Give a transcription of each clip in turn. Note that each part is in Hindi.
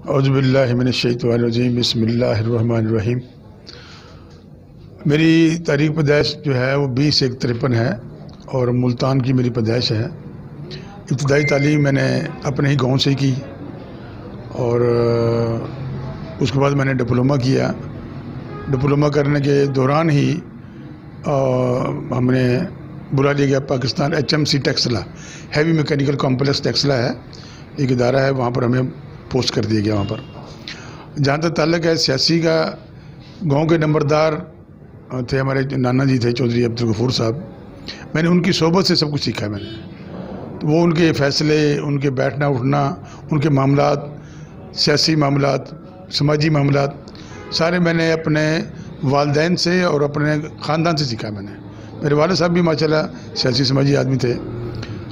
औज़ुबिल्लाहि मिनश्शैतानिर्रजीम बिस्मिल्लाहिर्रहमानिर्रहीम। मेरी तारीख़ पैदाइश जो है वो 20-1-53 है और मुल्तान की मेरी पैदाइश है। इब्तदाई तालीम मैंने अपने ही गांव से की और उसके बाद मैंने डिप्लोमा किया। डिप्लोमा करने के दौरान ही हमने बुला लिया गया Pakistan HMC Taxila, heavy mechanical complex Taxila है, एक इदारा है, वहाँ पर हमें पोस्ट कर दिया गया। वहाँ पर जहाँ तक ताल्लुक़ है सियासी का, गांव के नंबरदार थे हमारे नाना जी थे चौधरी अब्दुल गफूर साहब। मैंने उनकी सोबत से सब कुछ सीखा है मैंने। तो वो उनके फ़ैसले, उनके बैठना उठना, उनके मामलात, सियासी मामलात, समाजी मामलात सारे मैंने अपने वालिदैन से और अपने ख़ानदान से सीखा मैंने। मेरे वालिद साहब भी माशाल्लाह सियासी समाजी आदमी थे,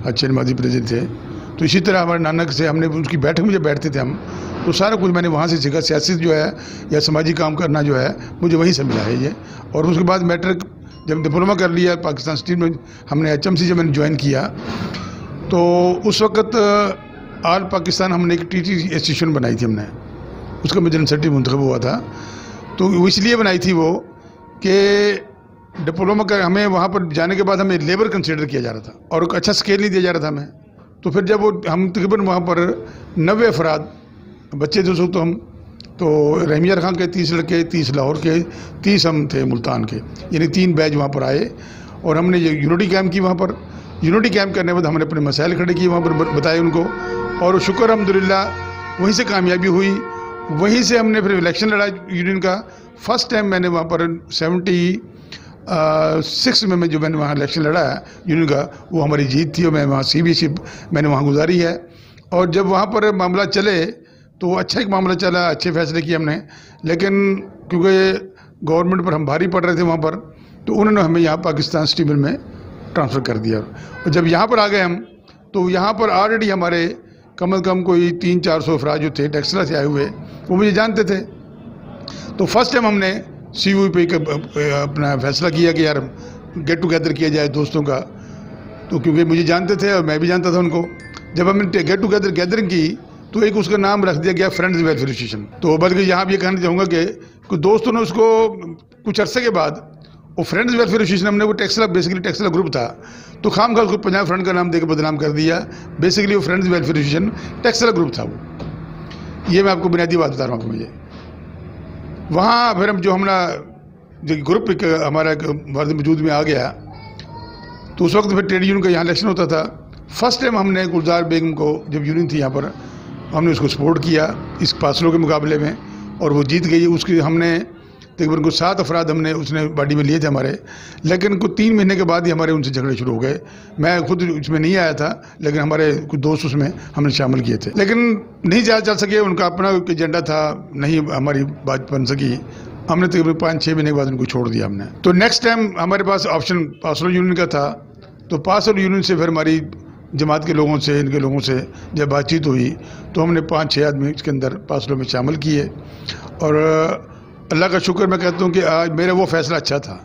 अच्छे नमाजी प्रेसिडेंट थे। तो इसी तरह हमारे नानक से हमने उसकी बैठक में जब बैठते थे हम, तो सारा कुछ मैंने वहाँ से सीखा। सियासी जो है या समाजी काम करना जो है मुझे वहीं से मिला है ये। और उसके बाद मैट्रिक जब डिप्लोमा कर लिया पाकिस्तान स्टील में, हमने HMC जब मैंने ज्वाइन किया तो उस वक़्त आल पाकिस्तान हमने एक TT इंस्टीट्यूशन बनाई थी हमने, उसका मैं जनरल सेक्रेटरी मुंतखब हुआ था। तो वो इसलिए बनाई थी वो कि डिप्लोमा कर हमें वहाँ पर जाने के बाद हमें लेबर कंसिडर किया जा रहा था और एक अच्छा स्केल नहीं दिया जा रहा था हमें। तो फिर जब वो हम तकरीबन वहाँ पर 90 अफराद बच्चे थे तो हम तो रहमिया खां के 30 लड़के, 30 लाहौर के, 30 हम थे मुल्तान के, यानी 3 बैच वहाँ पर आए और हमने ये यूनिटी कैम्प की। वहाँ पर यूनिटी कैम्प करने के बाद हमने अपने मसाइल खड़े किए, वहाँ पर बताए उनको, और शुक्र अल्हम्दुलिल्लाह वहीं से कामयाबी हुई। वहीं से हमने फिर इलेक्शन लड़ा यूनियन का। फर्स्ट टाइम मैंने वहाँ पर 76 में जो मैंने वहाँ इलेक्शन लड़ा है यूनियन का, वो हमारी जीत थी और मैं वहाँ CBC मैंने वहाँ गुजारी है। और जब वहाँ पर मामला चले तो अच्छा एक मामला चला, अच्छे फैसले किए हमने। लेकिन क्योंकि गवर्नमेंट पर हम भारी पड़ रहे थे वहाँ पर, तो उन्होंने हमें यहाँ पाकिस्तान स्टील मिल में ट्रांसफ़र कर दिया। और जब यहाँ पर आ गए हम, तो यहाँ पर ऑलरेडी हमारे कम से कम कोई 300-400 अफराद जो थे टेक्सला से आए हुए, वो मुझे जानते थे। तो फर्स्ट टाइम हमने CUP अपना फैसला किया कि यार गेट टुगेदर किया जाए दोस्तों का। तो क्योंकि मुझे जानते थे और मैं भी जानता था उनको। जब हमने गेट टुगेदर गैदरिंग की तो एक उसका नाम रख दिया गया फ्रेंड्स वेलफेयर एसोसिएशन। तो बल्कि यहाँ भी ये कहना चाहूँगा कि दोस्तों ने उसको कुछ अरसे के बाद वो फ्रेंड्स वेलफेयर एसोसिएशन, हमने वो टेक्सला बेसिकली टेक्सला ग्रुप था, तो खामखा उसको पंजाब फ्रंट का नाम देकर बदनाम कर दिया। बेसिकली वो friends welfare association Taxila group था वो। ये मैं आपको बुनियादी बात बता रहा हूँ। मुझे वहाँ फिर हम जो हमारा जो ग्रुप हमारा वर्द वजूद में आ गया, तो उस वक्त फिर ट्रेड यूनियन का यहाँ इलेक्शन होता था। फर्स्ट टाइम हमने गुलजार बेगम को, जब यूनियन थी यहाँ पर, हमने उसको सपोर्ट किया इस पासलों के मुकाबले में और वो जीत गई। उसकी हमने तकरीबन कुछ 7 अफराद हमने उसने पार्टी में लिए थे हमारे। लेकिन कुछ 3 महीने के बाद ही हमारे उनसे झगड़े शुरू हो गए। मैं खुद उसमें नहीं आया था, लेकिन हमारे कुछ दोस्त उसमें हमने शामिल किए थे, लेकिन नहीं चल सके। उनका अपना एजेंडा था, नहीं हमारी बात बन सकी। हमने तकरीबन 5-6 महीने के बाद उनको छोड़ दिया हमने। तो नेक्स्ट टाइम हमारे पास ऑप्शन पासलो यूनियन का था। तो पासलो यूनियन से फिर हमारी जमात के लोगों से, इनके लोगों से जब बातचीत हुई तो हमने 5-6 आदमी इसके अंदर पासलों में शामिल किए। और अल्लाह का शुक्र मैं कहता हूँ कि आज मेरा वो फ़ैसला अच्छा था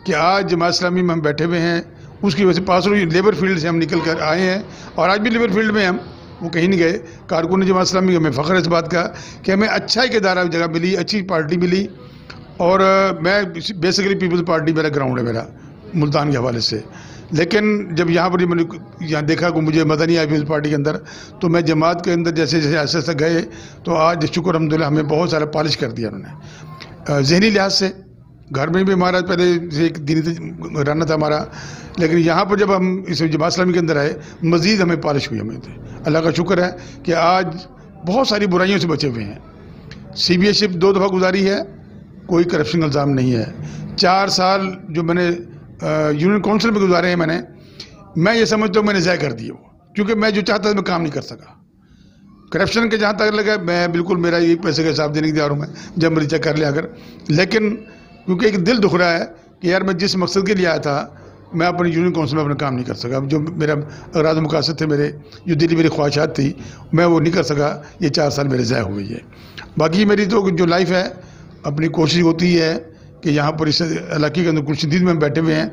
कि आज जमात इस्लामी में हम बैठे हुए हैं। उसकी वजह से पासलो लेबर फील्ड से हम निकल कर आए हैं और आज भी लेबर फील्ड में हम वो कहीं नहीं गए। कारकुन जमात इस्लामी हमें फ़ख्र है इस बात का कि हमें अच्छा एक इदारा जगह मिली, अच्छी पार्टी मिली। और मैं बेसिकली पीपल्स पार्टी मेरा ग्राउंड है मेरा मुल्तान के हवाले से। लेकिन जब यहाँ पर मैंने यहाँ देखा कि मुझे मज़ा नहीं आया पीपल्स पार्टी के अंदर, तो मैं जमात के अंदर जैसे जैसे ऐसे ऐसे गए, तो आज शुक्र अल्हम्दुलिल्लाह हमें बहुत सारा पॉलिश कर दिया उन्होंने। जहनी लिहाज से घर में भी हमारा पहले से एक दीनी रहना था हमारा, लेकिन यहाँ पर जब हम इस जमात इस्लामी के अंदर आए, मज़ीद हमें पॉलिश हुई। हमें अल्लाह का शुक्र है कि आज बहुत सारी बुराइयों से बचे हुए हैं। CBA 2 दफ़ा गुजारी है, कोई करप्शन का इल्ज़ाम नहीं है। 4 साल जो मैंने यूनियन काउंसिल में गुजारे हैं मैं ये समझता हूँ मैंने ज़ाय कर दिए वो, क्योंकि मैं जो चाहता था मैं काम नहीं कर सका। करप्शन के जहाँ तक लगा, मैं बिल्कुल मेरा एक पैसे का हिसाब देने की तैयार हूँ मैं, जब मर्जी चेक कर लिया अगर। लेकिन क्योंकि एक दिल दुख रहा है कि यार मैं जिस मकसद के लिए आया था, मैं अपने यूनियन काउंसिल में अपना काम नहीं कर सका। जो मेरा अराद मुकासद थे, मेरे जो दिली मेरी ख्वाहिशात थी, मैं वो नहीं कर सका। ये 4 साल मेरे ज़ाय हुए है। बाकी मेरी तो जो लाइफ है, अपनी कोशिश होती है कि यहाँ पर इस इलाके के अंदर गुलशनदी में हम बैठे हुए हैं।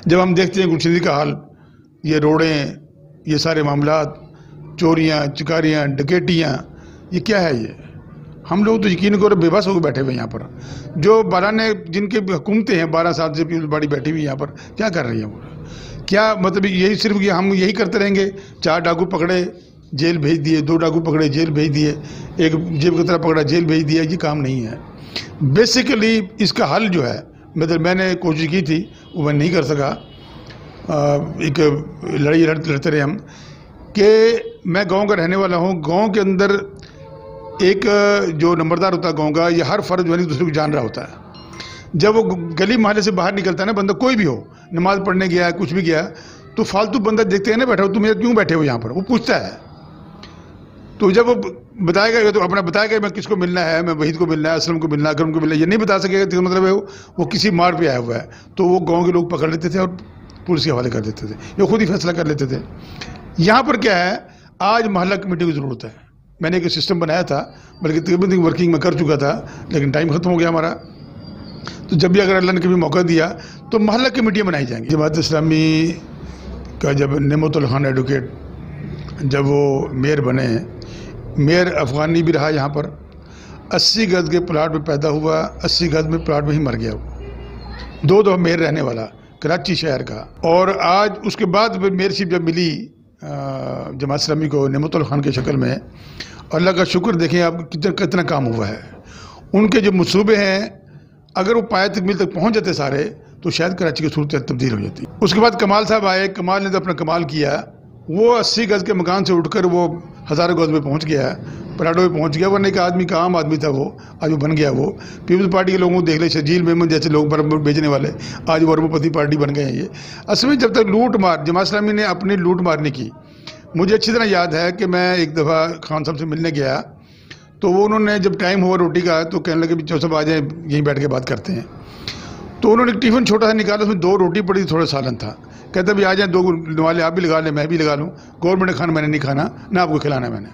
जब हम देखते हैं गुलशनदी का हाल, ये रोडें, ये सारे मामलात, चोरियाँ, चिकारियाँ, डकैतियाँ, ये क्या है ये? हम लोग तो यकीन करो बेबस होकर बैठे हुए यहाँ पर। जो 12 ने जिनके हुकूमतें हैं 12 साल से पीपल्स पार्टी बैठी हुई यहाँ पर, क्या कर रही है वो? क्या मतलब यही सिर्फ हम यही करते रहेंगे? 4 डाकू पकड़े जेल भेज दिए, 2 डाकू पकड़े जेल भेज दिए, एक जेब कतरा पकड़ा जेल भेज दिया, ये काम नहीं है। बेसिकली इसका हल जो है, मतलब मैंने कोशिश की थी वो मैं नहीं कर सका। एक लड़ाई लड़ते रहे हम कि मैं गांव का रहने वाला हूं। गांव के अंदर एक जो नंबरदार होता है गांव का, ये हर फर्ज जो है दूसरे को जान रहा होता है। जब वो गली मोहल्ले से बाहर निकलता है ना बंदा, कोई भी हो, नमाज पढ़ने गया कुछ भी गया, तो फालतू बंदा देखते हैं ना बैठा हो, तुम क्यों बैठे हो यहाँ पर, वो पूछता है। तो जब वो बताएगा तो अपना बताएगा मैं किसको मिलना है, मैं वहीद को मिलना है, असलम को मिलना है, अकरम को मिलना है, ये नहीं बता सकेगा तो मतलब है वो किसी मार पे आया हुआ है। तो वो गांव के लोग पकड़ लेते थे और पुलिस के हवाले कर देते थे, ये खुद ही फैसला कर लेते थे। यहाँ पर क्या है, आज मोहल्ला कमेटी की ज़रूरत है। मैंने एक सिस्टम बनाया था, बल्कि तकरीबन वर्किंग में कर चुका था, लेकिन टाइम ख़त्म हो गया हमारा। तो जब भी अगर अल्लाह ने कभी मौका दिया तो मोहल्ला कमेटियाँ बनाई जाएंगी। जमात इस्लामी का जब नेमतुल खान एडवोकेट जब वो मेयर बने, मेयर अफ़गानी भी रहा यहाँ पर, 80 गज के प्लाट में पैदा हुआ, 80 गज में प्लाट में ही मर गया वो। 2 दफ़ा मेयर रहने वाला कराची शहर का। और आज उसके बाद मेयरशिप जब मिली जमात इस्लामी को नेमतुल खान के शक्ल में, अल्लाह का शुक्र देखें आप कितना काम हुआ है। उनके जो मंसूबे हैं, अगर वो पाए तक मिल तक पहुँच जाते सारे, तो शायद कराची की सूरत तब्दील हो जाती। उसके बाद कमाल साहब आए, कमाल ने तो अपना कमाल किया। वो 80 गज के मकान से उठकर वो हज़ारों गज में पहुंच गया, पराठों में पहुंच गया। वरना एक आदमी का आम आदमी था वो, आज वो बन गया। वो पीपल्स पार्टी के लोगों को देख ले, शजील मेमन जैसे लोग बर्फ बेचने वाले आज वो अरबोपति पार्टी बन गए हैं। ये असल में जब तक लूट मार जमात इस्लामी ने अपनी लूट मारने की, मुझे अच्छी तरह याद है कि मैं एक दफ़ा खान साहब से मिलने गया, तो वो उन्होंने जब टाइम हुआ रोटी का तो कहने लगे चौथ साहब आ जाए, यहीं बैठ के बात करते हैं। तो उन्होंने टिफ़िन छोटा सा निकाला, उसमें 2 रोटी पड़ी, थोड़ा सालन था। कहते भी आ जाए, 2 नवाले आप भी लगा लें, मैं भी लगा लूँ। गवर्नमेंट खाना मैंने नहीं खाना, ना आपको खिलाना है मैंने,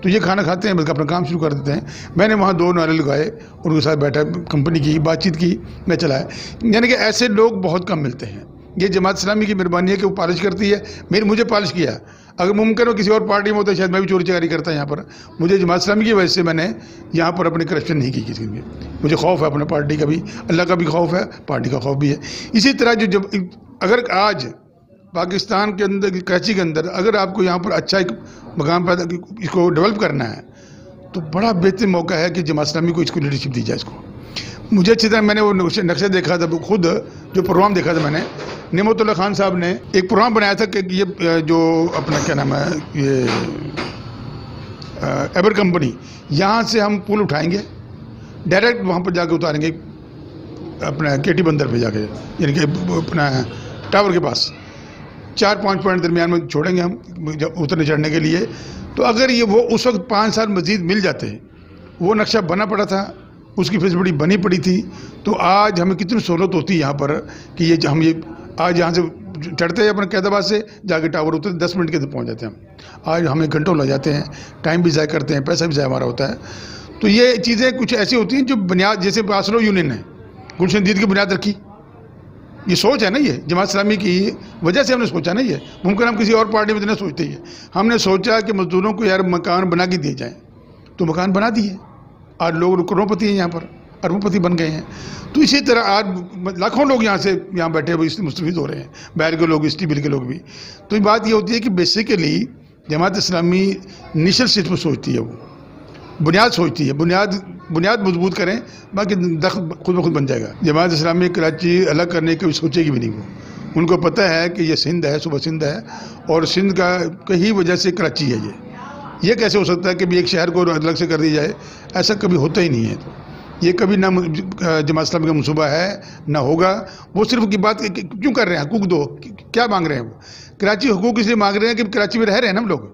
तो ये खाना खाते हैं, बल्कि अपना काम शुरू कर देते हैं। मैंने वहाँ 2 नवाले लगाए, उनके साथ बैठा, कंपनी की बातचीत की, मैं चलाया। यानी कि ऐसे लोग बहुत कम मिलते हैं। ये जमात इस्लामी की मेहरबानी है कि वो पॉलिश करती है। मुझे पॉलिश किया, अगर मुमकिन हो किसी और पार्टी में होता शायद मैं भी चोरी चकारी करता यहाँ पर। मुझे जमात इस्लामी की वजह से मैंने यहाँ पर अपनी करप्शन नहीं की किसी में। मुझे खौफ है अपने पार्टी का भी, अल्लाह का भी खौफ है, पार्टी का खौफ भी है। इसी तरह जब अगर आज पाकिस्तान के अंदर, कराची के अंदर, अगर आपको यहाँ पर अच्छा एक मकाम पैदा इसको डेवलप करना है, तो बड़ा बेहतरीन मौका है कि जमात इस्लामी को इसको लीडरशिप दी जाए। इसको मुझे अच्छी तरह मैंने वो नक्शा देखा था, खुद जो प्रोग्राम देखा था मैंने, नेमतुल्लाह खान साहब ने एक प्रोग्राम बनाया था कि ये जो अपना क्या नाम है, ये एबर कंपनी, यहाँ से हम पुल उठाएंगे, डायरेक्ट वहाँ पर जाके उतारेंगे अपना केटी बंदर पे जाके, यानी कि अपना टावर के पास 4-5 पॉइंट दरमियान में छोड़ेंगे हम उतरने चढ़ने के लिए। तो अगर ये वो उस वक्त 5 साल मजीद मिल जाते, वो नक्शा बना पड़ा था, उसकी फीसबड़ी बनी पड़ी थी, तो आज हमें कितनी सहूलत होती है यहाँ पर कि ये हम ये आज यहाँ से चढ़ते हैं अपने कैदाबाद से, जाके टावर उतरते 10 मिनट के अंदर पहुँच जाते हैं हम। आज हमें घंटों लग जाते हैं, टाइम भी ज़ाया करते हैं, पैसा भी ज़ाया हमारा होता है। तो ये चीज़ें कुछ ऐसी होती हैं जो बुनियाद, जैसे बासलो यूनियन है, गुलशन दीद की बुनियाद रखी, ये सोच है ना, ये जमात इस्लामी की वजह से हमने सोचा ना। ये मुमकिन हम किसी और पार्टी में तो नहीं सोचते ही है। हमने सोचा कि मजदूरों को यार मकान बना के दिए जाएँ, तो मकान बना दिए। आज लोग करोड़पति हैं यहाँ पर, अरबपति बन गए हैं। तो इसी तरह आज लाखों लोग यहाँ से यहाँ बैठे हुए इससे मुस्तफीद हो रहे हैं, बाहर के लोग, इस टीबी के लोग भी। तो ये बात ये होती है कि basically Jamaat Islami initial system सोचती है, वो बुनियाद सोचती है, बुनियाद मजबूत करें, बाकी खुद ब खुद बन जाएगा। जमात इस्लामी कराची अलग करने की सोचेगी भी नहीं। वो उनको पता है कि ये सिंध है, सुबह सिंध है, और सिंध का कहीं वजह से कराची है। ये कैसे हो सकता है कि भी एक शहर को अलग से कर दिया जाए? ऐसा कभी होता ही नहीं है। तो ये कभी ना जमात इस्लामी का मनसूबा है ना होगा। वो सिर्फ की बात क्यों कर रहे हैं, हकूक दो, क्या मांग रहे हैं वो? कराची हकूक इसलिए मांग रहे हैं कि कराची में रह रहे हैं ना हम लोग,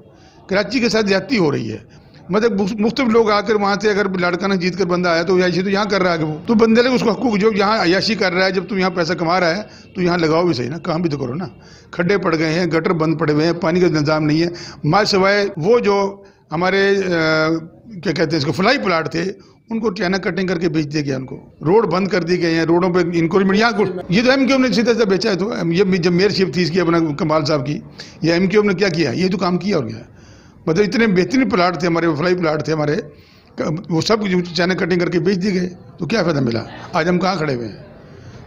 कराची के साथ ज्यादती हो रही है। मतलब मुख्तलिफ लोग आकर वहाँ से अगर लाड़काना जीत कर बंदा आया तो अयाशी तो यहाँ कर रहा है वो, तो बंदे लगे उसको हकूक, जो यहाँ अयाशी कर रहा है, जब तुम यहाँ पैसा कमा रहा है तो यहाँ लगाओ भी सही ना, काम भी तो करो ना। खड्डे पड़ गए हैं, गटर बंद पड़े हुए हैं, पानी का निज़ाम नहीं है। माँ सिवाय वो जो हमारे क्या कहते हैं इसको, फ्लाई प्लाट थे, उनको चाइना कटिंग करके बेच दिया गया, उनको रोड बंद कर दिए गए हैं, रोडों पे इंक्रोचमेंट। यहाँ ये तो एमक्यूएम ने सीधा सा बेचा है। तो ये जब मेयरशिप थी इसकी अपना कमाल साहब की, ये एमक्यूएम ने क्या किया? ये तो काम किया और गया। मतलब इतने बेहतरीन प्लाट थे हमारे, फ्लाई प्लाट थे हमारे, वो सब चाइना कटिंग करके बेच दिए गए, तो क्या फ़ायदा मिला? आज हम कहाँ खड़े हुए हैं?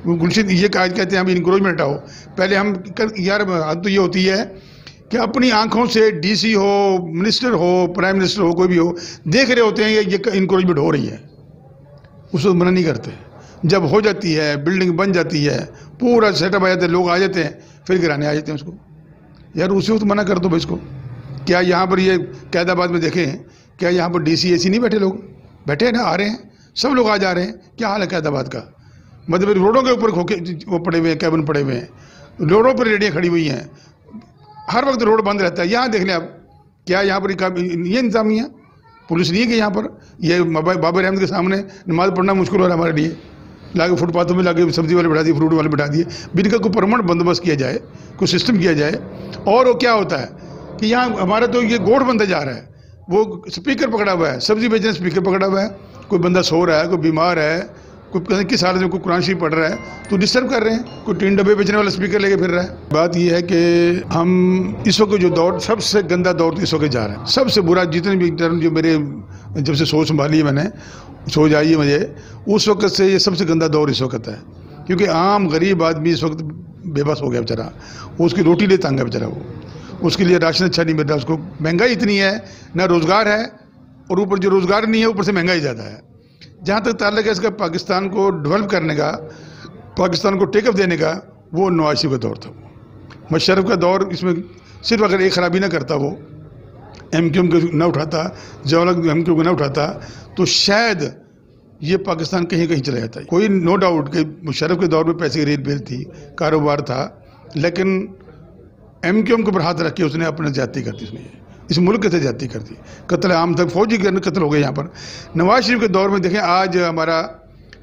वो गुलशन ये आज कहते हैं हम इंक्रोचमेंट हटाओ। पहले हम यार हद तो ये होती है कि अपनी आंखों से डीसी हो, मिनिस्टर हो, प्राइम मिनिस्टर हो, कोई भी हो, देख रहे होते हैं ये इंक्रोचमेंट हो रही है, उसको मना नहीं करते। जब हो जाती है, बिल्डिंग बन जाती है, पूरा सेटअप आ जाता है, लोग आ जाते हैं, फिर गिराने आ जाते हैं उसको। यार उसी वक्त मना कर दो भाई इसको। क्या यहाँ पर ये कैदाबाद में देखें, क्या यहाँ पर डीसी एसी नहीं बैठे? लोग बैठे हैं ना, आ रहे हैं, सब लोग आ जा रहे हैं। क्या हाल है कैदाबाद का? मतलब रोडों के ऊपर खोखे वो पड़े हुए हैं, कैबिन पड़े हुए हैं, रोडों पर रेडियाँ खड़ी हुई हैं, हर वक्त रोड बंद रहता है। यहाँ देख लें आप, क्या यहाँ पर ये इंतजामिया पुलिस नहीं है कि यहाँ पर ये बाबर अहमद के सामने नमाज पढ़ना मुश्किल हो रहा है हमारे लिए? लाके फुटपाथों में लाके सब्जी वाले बैठा दिए, फ्रूट वाले बैठा दिए, बिन का कोई परमानेंट बंदोबस्त किया जाए, कोई सिस्टम किया जाए। और वो क्या होता है कि यहाँ हमारा तो ये गोड़ बनता जा रहा है, वो स्पीकर पकड़ा हुआ है, सब्जी बेचने स्पीकर पकड़ा हुआ है, कोई बंदा सो रहा है, कोई बीमार है, कोई किस हालत में कोई कुरान शरीफ पढ़ रहा है तो डिस्टर्ब कर रहे हैं, कोई टीन डब्बे बेचने वाला स्पीकर लेके फिर रहा है। बात यह है कि हम इस वक्त जो दौर, सबसे गंदा दौर इस वक्त जा रहा है, सबसे बुरा। जितने भी टर्म जो मेरे जब से सोच संभाली है मैंने, सोच आई है मुझे, उस वक्त से ये सबसे गंदा दौर इस वक्त है। क्योंकि आम गरीब आदमी इस वक्त बेबस हो गया बेचारा, उसकी रोटी ले तंग है बेचारा, वो उसके लिए राशन अच्छा नहीं मिल रहा, उसको महंगाई इतनी है, ना रोज़गार है, और ऊपर जो रोज़गार नहीं है ऊपर से महंगाई ज़्यादा है। जहाँ तक ताल्लुक है इसका पाकिस्तान को डेवलप करने का, पाकिस्तान को टेकअप देने का, वो नवाज शरीफ का दौर था। मुशर्रफ का दौर, इसमें सिर्फ अगर एक खराबी ना करता, वो MQM को ना उठाता, जवाहरलाल MQM को ना उठाता, तो शायद ये पाकिस्तान कहीं कहीं चला जाता है। कोई नो डाउट कि मुशर्रफ के दौर में पैसे की रेल बेल थी, कारोबार था, लेकिन MQM के ऊपर हाथ रख के उसने अपने ज्यादती कर दी, उसने इस मुल्क के साथ ज्यादती कर दी, कत्ल आम तक, फौजी के कत्ल हो गए यहाँ पर। नवाज शरीफ के दौर में देखें, आज हमारा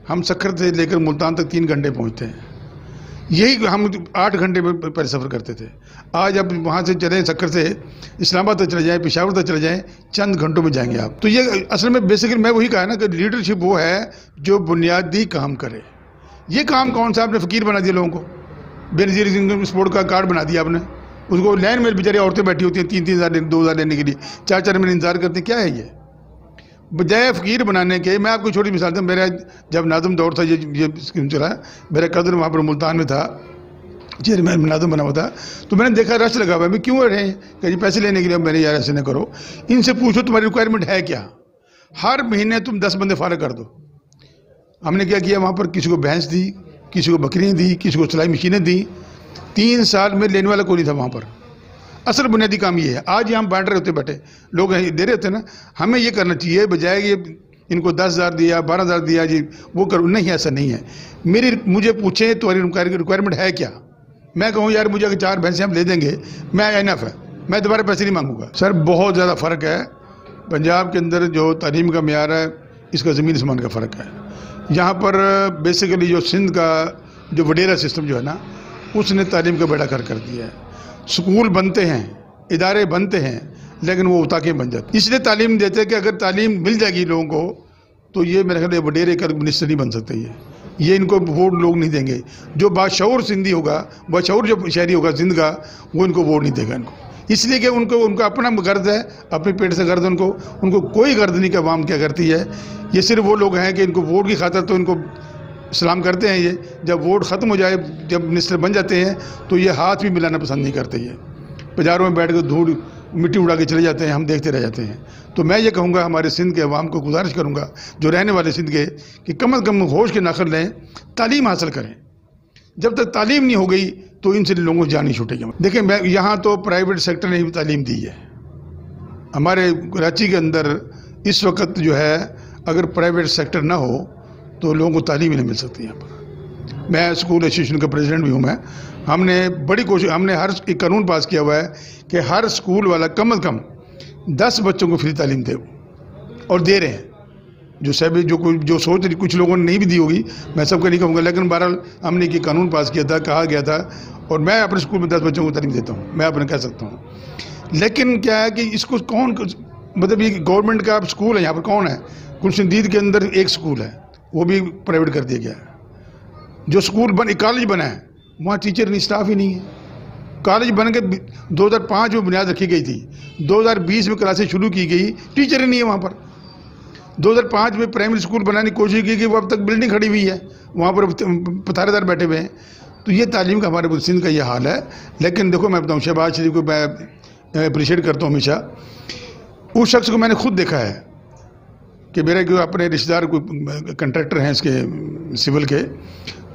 हम सक्खर से लेकर मुल्तान तक 3 घंटे पहुँचते हैं, यही हम 8 घंटे में पहले सफ़र करते थे। आज अब वहाँ से चले, सक्खर से इस्लामाबाद तक चले जाएँ, पेशावर तक चले जाएँ, चंद घंटों में जाएंगे आप। तो ये असल में बेसिकली मैं वही कहा ना कि लीडरशिप वो है जो बुनियादी काम करे। ये काम कौन सा? आपने फ़कीर बना दिया लोगों को, बेनज़ीर स्पोर्ट का कार्ड बना दिया आपने, उसको लाइन में बेचारी औरतें बैठी होती हैं 3-3 हज़ार 2,000 लेने के लिए, 4-4 महीने इंतजार करते हैं। क्या है ये? बजाय फ़कीर बनाने के, मैं आपको छोटी मिसाल दूँ, मेरा जब नाज़म दौर था, ये स्कीम चला, मेरा कदर वहाँ पर मुल्तान में था, चेयरमैन नाज़म बना हुआ था, तो मैंने देखा रश लगा हुआ है, मैं क्यों रहे कि जी पैसे लेने के लिए? मैंने यार ऐसे न करो, इनसे पूछो तुम्हारी रिक्वायरमेंट है क्या, हर महीने तुम 10 बंदे फारग कर दो। हमने क्या किया वहाँ पर, किसी को भैंस दी, किसी को बकरियाँ दी, किसी को सिलाई मशीनें दी। 3 साल में लेने वाला कोई नहीं था वहाँ पर। असल बुनियादी काम ये है। आज हम बांट रहे होते, बैठे लोग दे रहे होते ना, हमें ये करना चाहिए, बजाय ये इनको 10,000 दिया, 12,000 दिया जी वो करो, नहीं, ऐसा नहीं है। मुझे पूछें तुम्हारी रिक्वायरमेंट है क्या, मैं कहूँ यार मुझे अगर 4 भैंसें हम ले देंगे, मैं इनफ है, मैं दोबारा पैसे नहीं मांगूंगा। सर बहुत ज़्यादा फ़र्क है पंजाब के अंदर जो तालीम का म्यार है, इसका ज़मीन आसमान का फ़र्क है। यहाँ पर बेसिकली जो सिंध का जो वडेरा सिस्टम जो है ना, उसने तालीम का बेड़ा कर दिया है। स्कूल बनते हैं, इदारे बनते हैं, लेकिन वो उताके बन जाते, इसलिए तालीम देते हैं कि अगर तालीम मिल जाएगी लोगों को तो ये मेरे ख्याल वडेरे का मिनिस्टर नहीं बन सकते। ये इनको वोट लोग नहीं देंगे। जो बाशऊर सिंधी होगा, बाशऊर जो शहरी होगा सिंध का, वो इनको वोट नहीं देगा इनको, इसलिए कि उनका अपना गर्द है, अपने पेट से गर्द, उनको कोई गर्द नहीं कि अवाम क्या करती है। ये सिर्फ वो लोग हैं कि इनको वोट की खातिर तो इनको सलाम करते हैं। ये जब वोट ख़त्म हो जाए, जब मिनिस्टर बन जाते हैं, तो ये हाथ भी मिलाना पसंद नहीं करते। ये बाज़ारों में बैठ कर धूल मिट्टी उड़ा के चले जाते हैं, हम देखते रह जाते हैं। तो मैं ये कहूँगा, हमारे सिंध के अवाम को गुजारिश करूँगा, जो रहने वाले सिंध के, कि कम अज़ कम होश के नाखर लें, तालीम हासिल करें। जब तक तालीम नहीं हो गई तो इनसे लोगों को जान नहीं छूटेगी। देखिए, मैं यहाँ तो प्राइवेट सेक्टर ने भी तालीम दी है। हमारे कराची के अंदर इस वक्त जो है, अगर प्राइवेट सेक्टर ना हो तो लोगों को तालीम ही नहीं मिल सकती। यहाँ पर मैं स्कूल एसोसिएशन का प्रेसिडेंट भी हूँ। हमने बड़ी कोशिश, हमने हर एक कानून पास किया हुआ है कि हर स्कूल वाला कम अज़ कम 10 बच्चों को फ्री तालीम दे, और दे रहे हैं। जो सोच कुछ लोगों ने नहीं भी दी होगी, मैं सबका नहीं कहूँगा, लेकिन बहरहाल हमने ये कानून पास किया था, कहा गया था, और मैं अपने स्कूल में 10 बच्चों को तालीम देता हूँ, मैं अपने कह सकता हूँ। लेकिन क्या है कि इसको कौन, मतलब ये गवर्नमेंट का स्कूल है यहाँ पर, कौन है? गुलशनदीद के अंदर एक स्कूल है, वो भी प्राइवेट कर दिया गया है। जो स्कूल कॉलेज बना है, वहाँ टीचर नहीं, स्टाफ ही नहीं है। कॉलेज बन के 2005 में बुनियाद रखी गई थी, 2020 में क्लासेस शुरू की गई, टीचर ही नहीं है वहाँ पर। 2005 में प्राइमरी स्कूल बनाने की कोशिश की गई, वो अब तक बिल्डिंग खड़ी हुई है, वहाँ पर पतारेदार बैठे हुए हैं। तो ये तालीम का हमारे सिंध का ये हाल है। लेकिन देखो मैं बताऊँ, शहबाज शरीफ को मैं अप्रिशिएट करता हूँ हमेशा। उस शख्स को मैंने खुद देखा है कि मेरे जो अपने रिश्तेदार कोई कंट्रैक्टर हैं इसके सिविल के,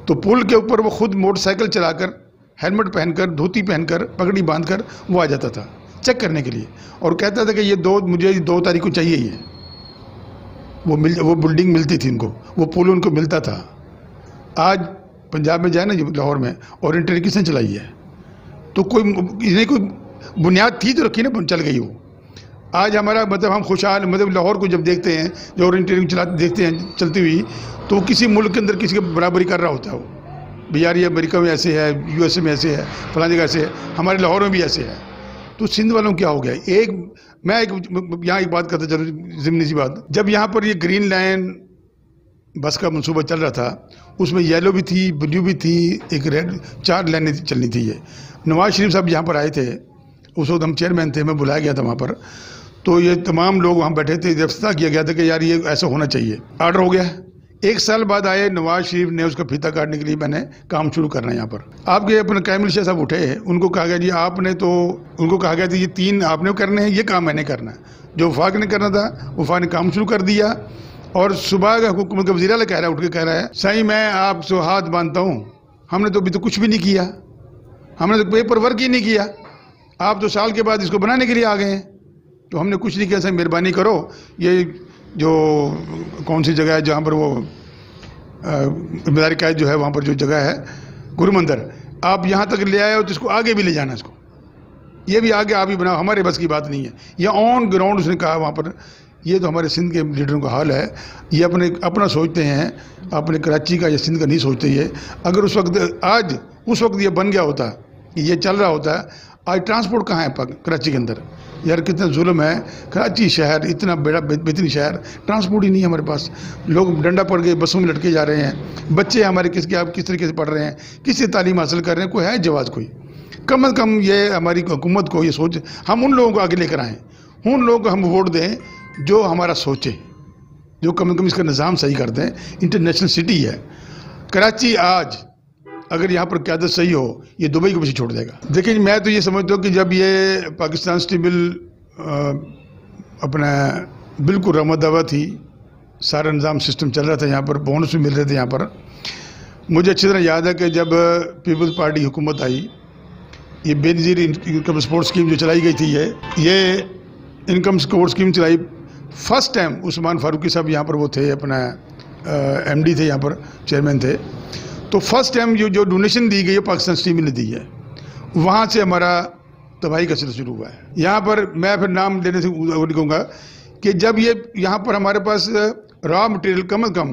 तो पुल के ऊपर वो खुद मोटरसाइकिल चलाकर, हेलमेट पहनकर, धोती पहनकर, पगड़ी बांधकर वो आ जाता था चेक करने के लिए, और कहता था कि मुझे 2 तारीख को चाहिए ही है। वो बिल्डिंग मिलती थी इनको, वो पुल उनको मिलता था। आज पंजाब में जाए ना, लाहौर में, और इंटरनेट किसने चलाई है? तो कोई बुनियाद थी तो रखी ना, चल गई वो। आज हमारा मतलब हम खुशहाल, मतलब लाहौर को जब देखते हैं, जो और इंटरनेट देखते हैं चलती हुई, तो किसी मुल्क के अंदर किसी की बराबरी कर रहा होता है वो। बिहार ये अमेरिका में ऐसे है, USA में ऐसे है, फलां जगह ऐसे है, हमारे लाहौर में भी ऐसे है। तो सिंध वालों क्या हो गया? मैं यहाँ एक बात करता चलो, ज़िमनी सी बात। जब यहाँ पर ये ग्रीन लाइन बस का मंसूबा चल रहा था, उसमें येलो भी थी, ब्लू भी थी, एक रेड, 4 लाइनें चलनी थी। ये नवाज शरीफ साहब यहाँ पर आए थे, उस वक्त हम चेयरमैन थे, मैं बुलाया गया था वहाँ पर। तो ये तमाम लोग वहाँ बैठे थे, इफ्तिताह किया गया था कि यार ये ऐसा होना चाहिए। ऑर्डर हो गया। 1 साल बाद आए नवाज शरीफ ने, उसका फीता काटने के लिए मैंने काम शुरू करना है यहाँ पर। आपके अपने कैमिल शाह साहब उठे, उनको कहा गया जी आपने तो, उनको कहा गया था ये 3 आपने करने हैं, ये काम मैंने करना है। जो वफाक ने करना था, वफाक ने काम शुरू कर दिया। और सुबह का हुकूमत का वज़ीर आला कह रहा है, उठ के कह रहा है, सही मैं आपसे हाथ बांधता हूँ, हमने तो अभी तो कुछ भी नहीं किया, हमने तो पेपर वर्क ही नहीं किया, आप तो साल के बाद इसको बनाने के लिए आ गए हैं। तो हमने कुछ नहीं किया, सर मेहरबानी करो, ये जो कौन सी जगह है जहाँ पर वो जिम्मेदारी कैद जो है, वहाँ पर जो जगह है गुरु मंदिर, आप यहाँ तक ले आए हो तो इसको आगे भी ले जाना, इसको ये भी आगे आप ही बनाओ, हमारे बस की बात नहीं है। ये ऑन ग्राउंड उसने कहा वहाँ पर। ये तो हमारे सिंध के लीडरों का हाल है, ये अपना सोचते हैं, अपने कराची का या सिंध का नहीं सोचते। ये अगर उस वक्त ये बन गया होता, ये चल रहा होता, आज ट्रांसपोर्ट कहाँ है कराची के अंदर? यार कितना जुल्म है। कराची शहर इतना बड़ा बेहतरीन शहर, ट्रांसपोर्ट ही नहीं है हमारे पास। लोग डंडा पड़ गए, बसों में लटके जा रहे हैं। बच्चे हमारे किस तरीके से पढ़ रहे हैं, किससे तालीम हासिल कर रहे हैं, कोई है जवाब? कोई कम अज़ कम ये हमारी हुकूमत को ये सोच, हम उन लोगों को आगे लेकर आएँ, उन लोगों को हम वोट दें जो हमारा सोचे, जो कम से कम इसका निज़ाम सही कर दें। इंटरनेशनल सिटी है कराची। आज अगर यहाँ पर क़यादत सही हो, ये दुबई को पीछे छोड़ देगा। देखिए मैं तो ये समझता हूँ कि जब ये पाकिस्तान स्टील मिल अपना बिल्कुल रमदावा थी, सारा निज़ाम सिस्टम चल रहा था, यहाँ पर बोनस भी मिल रहे थे। यहाँ पर मुझे अच्छी तरह याद है कि जब पीपल्स पार्टी हुकूमत आई, ये बेनज़ीर इनकम सपोर्ट स्कीम जो चलाई गई थी, ये इनकम सपोर्ट स्कीम चलाई फर्स्ट टाइम। उस्मान फारूकी साहब यहाँ पर वो थे, अपना MD थे, यहाँ पर चेयरमैन थे। तो फर्स्ट टाइम जो डोनेशन दी गई है पाकिस्तान स्टील मिल ने दी है, वहाँ से हमारा तबाही का सिलसिला शुरू हुआ है। यहाँ पर मैं फिर नाम लेने से कहूँगा कि जब ये यहाँ पर हमारे पास रॉ मटेरियल कम अज़ कम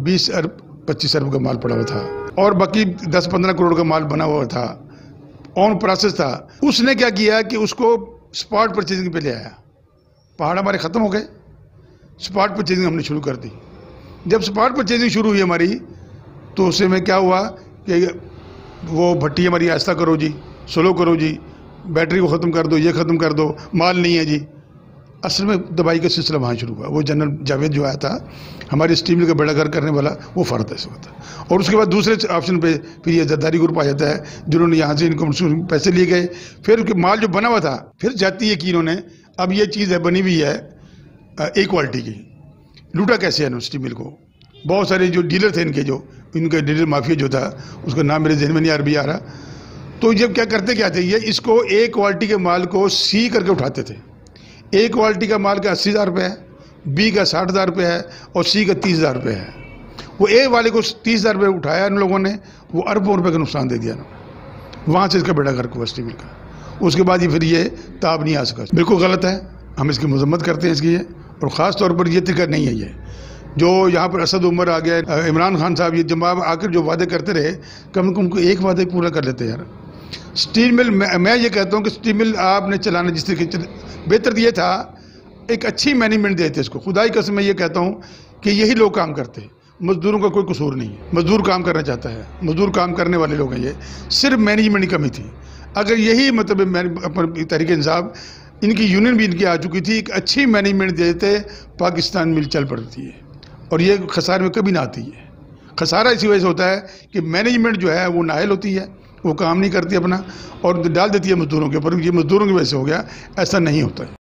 20 अरब 25 अरब का माल पड़ा हुआ था, और बाकी 10-15 करोड़ का माल बना हुआ था, ऑन प्रोसेस था। उसने क्या किया कि उसको स्पॉट परचेजिंग पे ले आया। पहाड़ हमारे ख़त्म हो गए, स्पॉट परचेजिंग हमने शुरू कर दी। जब स्पॉट परचेजिंग शुरू हुई हमारी, तो उससे में क्या हुआ कि वो भट्टी हमारी आहिस्ता करो जी, स्लो करो जी, बैटरी को ख़त्म कर दो, ये ख़त्म कर दो, माल नहीं है जी। असल में दबाई का सिलसिला वहाँ शुरू हुआ। वो जनरल जावेद जो आया था, हमारे स्टील मिल का बेड़ा गर्क करने वाला, वो फ़र्द ऐसे होता। और उसके बाद दूसरे ऑप्शन पे फिर ये जद्दारी ग्रुप आ जाता है, जिन्होंने यहाँ से इनको पैसे लिए गए, फिर उसके माल जो बना हुआ था फिर जाती है कि इन्होंने अब ये चीज़ है बनी हुई है एक क्वालिटी की, लूटा कैसे है स्टील मिल को। बहुत सारे जो डीलर थे इनका डीलर माफिया जो था, उसका नाम मेरे जहन में नहीं आ रहा। तो जब क्या थे, ये इसको ए क्वालिटी के माल को C करके उठाते थे। ए क्वालिटी का माल का 80,000 रुपये है, B का 60,000 रुपये है, और C का 30,000 रुपये है। वो ए वाले को 30,000 रुपये उठाया इन लोगों ने, वो अरबों रुपये का नुकसान दे दिया ना। वहाँ से इसका बेड़ा गर्क हुआ स्टील मिल का। उसके बाद ये फिर ये ताब नहीं आ सका। बिल्कुल गलत है, हम इसकी मजम्मत करते हैं इसकी, और ख़ास तौर पर ये तरीका नहीं है। ये जो यहाँ पर असद उमर आ गया, इमरान खान साहब, ये जब आकर जो वादे करते रहे, कम से कम एक वादे पूरा कर लेते यार। स्टील मिल, मैं ये कहता हूँ कि स्टील मिल आपने चलाना जिस तरीके बेहतर ये था, एक अच्छी मैनेजमेंट देते इसको। खुदाई कसम मैं ये कहता हूँ कि यही लोग काम करते, मजदूरों का कोई कसूर नहीं है। मजदूर काम करना चाहता है, मजदूर काम करने वाले लोग हैं। ये सिर्फ मैनेजमेंट की कमी थी। अगर यही मतलब तहरीक इंसाफ, इनकी यूनियन भी इनकी आ चुकी थी, एक अच्छी मैनेजमेंट देते पाकिस्तान मिल चल पड़ती है और ये खसारे में कभी ना आती है। खसारा इसी वजह से होता है कि मैनेजमेंट जो है वो नाअहल होती है, वो काम नहीं करती अपना और डाल देती है मजदूरों के ऊपर। ये मजदूरों की वजह से हो गया, ऐसा नहीं होता है।